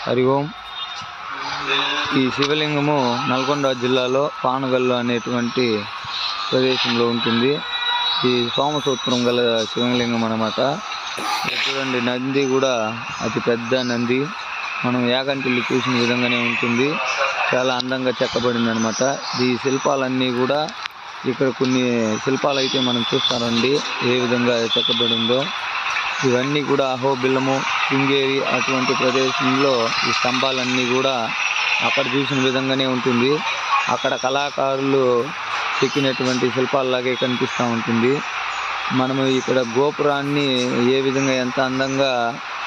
హరి ఓం. ఈ శివలింగము నల్గొండ జిల్లాలో పానగల్లు అనేటువంటి ప్రదేశంలో ఉంటుంది. ఈ సోమసూత్రం గల శివలింగం అన్నమాట. చూడండి, నంది కూడా అతి పెద్ద నంది. మనం యాగంటిల్లి చూసిన విధంగానే ఉంటుంది. చాలా అందంగా చెక్కబడింది అనమాట. ఈ శిల్పాలన్నీ కూడా ఇక్కడ కొన్ని శిల్పాలు అయితే మనం చూస్తారండి ఏ విధంగా చెక్కబడిందో. ఇవన్నీ కూడా అహోబిలము, శృంగేరి అటువంటి ప్రదేశంలో ఈ స్తంభాలన్నీ కూడా అక్కడ చూసిన విధంగానే ఉంటుంది. అక్కడ కళాకారులు చెక్కినటువంటి శిల్పాలలాగే కనిపిస్తూ ఉంటుంది. మనము ఇక్కడ గోపురాన్ని ఏ విధంగా ఎంత అందంగా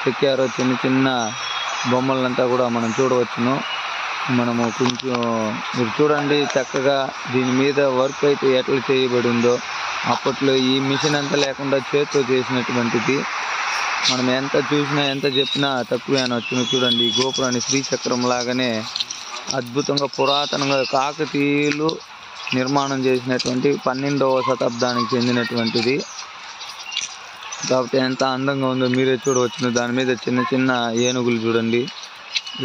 చెక్కారో చిన్న చిన్న బొమ్మలంతా కూడా మనం చూడవచ్చును. మనము కొంచెం మీరు చూడండి చక్కగా దీని మీద వర్క్ అయితే ఎట్లా చేయబడిందో. అప్పట్లో ఈ మిషన్ అంతా లేకుండా చేతితో చేసినటువంటిది. మనం ఎంత చూసినా ఎంత చెప్పినా తక్కువే అనవచ్చు. చూడండి, ఈ గోపురాన్ని శ్రీచక్రం లాగానే అద్భుతంగా పురాతనంగా కాకతీయులు నిర్మాణం చేసినటువంటి 12వ శతాబ్దానికి చెందినటువంటిది. కాబట్టి ఎంత అందంగా ఉందో మీరే చూడవచ్చును. దాని మీద చిన్న చిన్న ఏనుగులు చూడండి.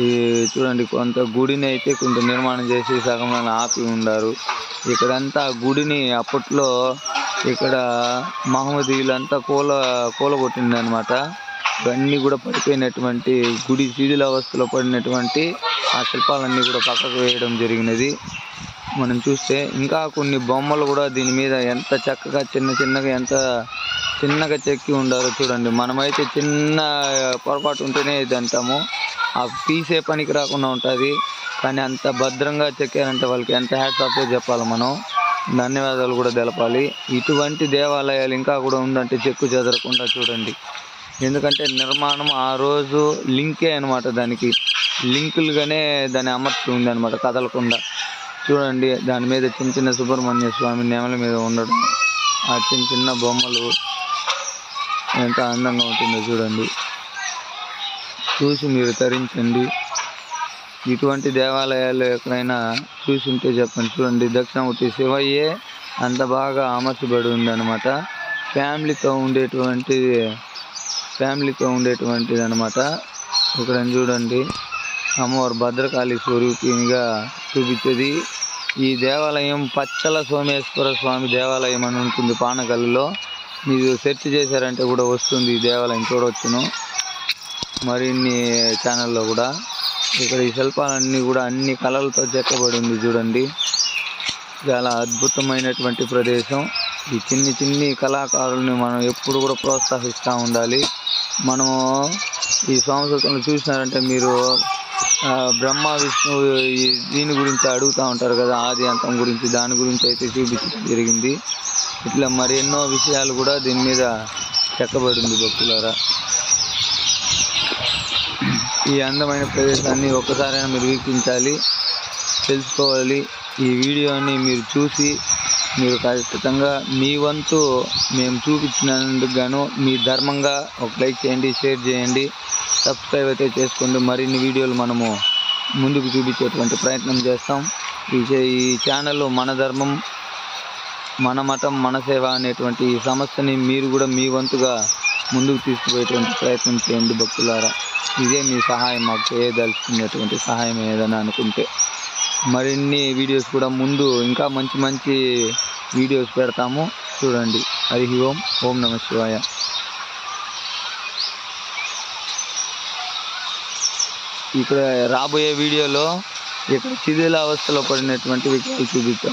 ఈ చూడండి, కొంత గుడిని అయితే కొంత నిర్మాణం చేసి సగంలో ఆపి ఉండారు. ఇక్కడంతా గుడిని అప్పట్లో ఇక్కడ మహమ్మదీయులంతా కూలగొట్టింది అనమాట. ఇవన్నీ కూడా పడిపోయినటువంటి గుడి శిథిలావస్థలో పడినటువంటి ఆ శిల్పాలన్నీ కూడా పక్కకు వేయడం జరిగినది. మనం చూస్తే ఇంకా కొన్ని బొమ్మలు కూడా దీని మీద ఎంత చక్కగా ఎంత చిన్నగా చెక్కి ఉండారో చూడండి. మనమైతే చిన్న పొరపాటు ఉంటేనే ఇది అంటాము, ఆ తీసే పనికి రాకుండా ఉంటుంది. కానీ అంత భద్రంగా చెక్కారంటే వాళ్ళకి ఎంత హ్యాట్స్ ఆఫ్ చెప్పాలి, మనం ధన్యవాదాలు కూడా తెలపాలి. ఇటువంటి దేవాలయాలు ఇంకా కూడా ఉందంటే చెక్కు చెదరకుండా చూడండి. ఎందుకంటే నిర్మాణం ఆ రోజు లింకే అనమాట, దానికి లింకులుగానే దాన్ని అమర్చి ఉంది అనమాట, కదలకుండా. చూడండి, దాని మీద చిన్న చిన్న సుబ్రహ్మణ్య స్వామి నెమల మీద ఉండడం, ఆ చిన్న చిన్న బొమ్మలు ఎంత అందంగా ఉంటుందో చూడండి. చూసి మీరు తరించండి. ఇటువంటి దేవాలయాలు ఎక్కడైనా చూసి ఉంటే చెప్పండి. చూడండి, దక్షిణమూర్తి శివయ్యే అంత బాగా అమర్చబడి ఉందన్నమాట. ఫ్యామిలీతో ఉండేటువంటిది అనమాట. ఇక్కడ చూడండి, అమ్మవారు భద్రకాళి స్వరూపినిగా చూపించేది. ఈ దేవాలయం పచ్చల సోమేశ్వర స్వామి దేవాలయం అని ఉంటుంది పానగల్లులో. మీరు సెర్చ్ చేశారంటే కూడా వస్తుంది, ఈ దేవాలయం చూడవచ్చును మరిన్ని ఛానల్లో కూడా. ఇక్కడ ఈ శిల్పాలన్నీ కూడా అన్ని కళలతో చెక్కబడి ఉంది చూడండి. చాలా అద్భుతమైనటువంటి ప్రదేశం. ఈ చిన్ని కళాకారుల్ని మనం ఎప్పుడు కూడా ప్రోత్సహిస్తూ ఉండాలి. మనము ఈ సంస్కృతంలో చూసినారంటే మీరు బ్రహ్మ విష్ణువు దీని గురించి అడుగుతూ ఉంటారు కదా, ఆది అంతం గురించి, దాని గురించి అయితే చూపించడం జరిగింది. ఇట్లా మరి ఎన్నో విషయాలు కూడా దీని మీద చెక్కబడి ఉంది భక్తులారా. ఈ అందమైన ప్రదేశాన్ని ఒక్కసారైనా మీరు వీక్షించాలి, తెలుసుకోవాలి. ఈ వీడియోని మీరు చూసి మీరు ఖచ్చితంగా మీ వంతు మేము చూపించినందుకు గాను మీ ధర్మంగా ఒక లైక్ చేయండి, షేర్ చేయండి, సబ్స్క్రైబ్ అయితే చేసుకోండి. మరిన్ని వీడియోలు మనము ముందుకు చూపించేటువంటి ప్రయత్నం చేస్తాం. ఈ ఛానల్లో మన ధర్మం, మన మతం, మన సేవ అనేటువంటి ఈ సమస్యని మీరు కూడా మీ వంతుగా ముందుకు తీసుకుపోయేటువంటి ప్రయత్నం చేయండి భక్తులారా. ఇదే మీ సహాయం, మాకు చేయదలుచుకునేటువంటి సహాయం ఏదైనా అనుకుంటే. మరిన్ని వీడియోస్ కూడా ముందు ఇంకా మంచి వీడియోస్ పెడతాము చూడండి. హరి ఓం. ఓం నమః శివాయ. ఇక్కడ రాబోయే వీడియోలో ఇక్కడ శిథిలావస్థలో పడినటువంటి విగ్రహాలు చూపిస్తాం.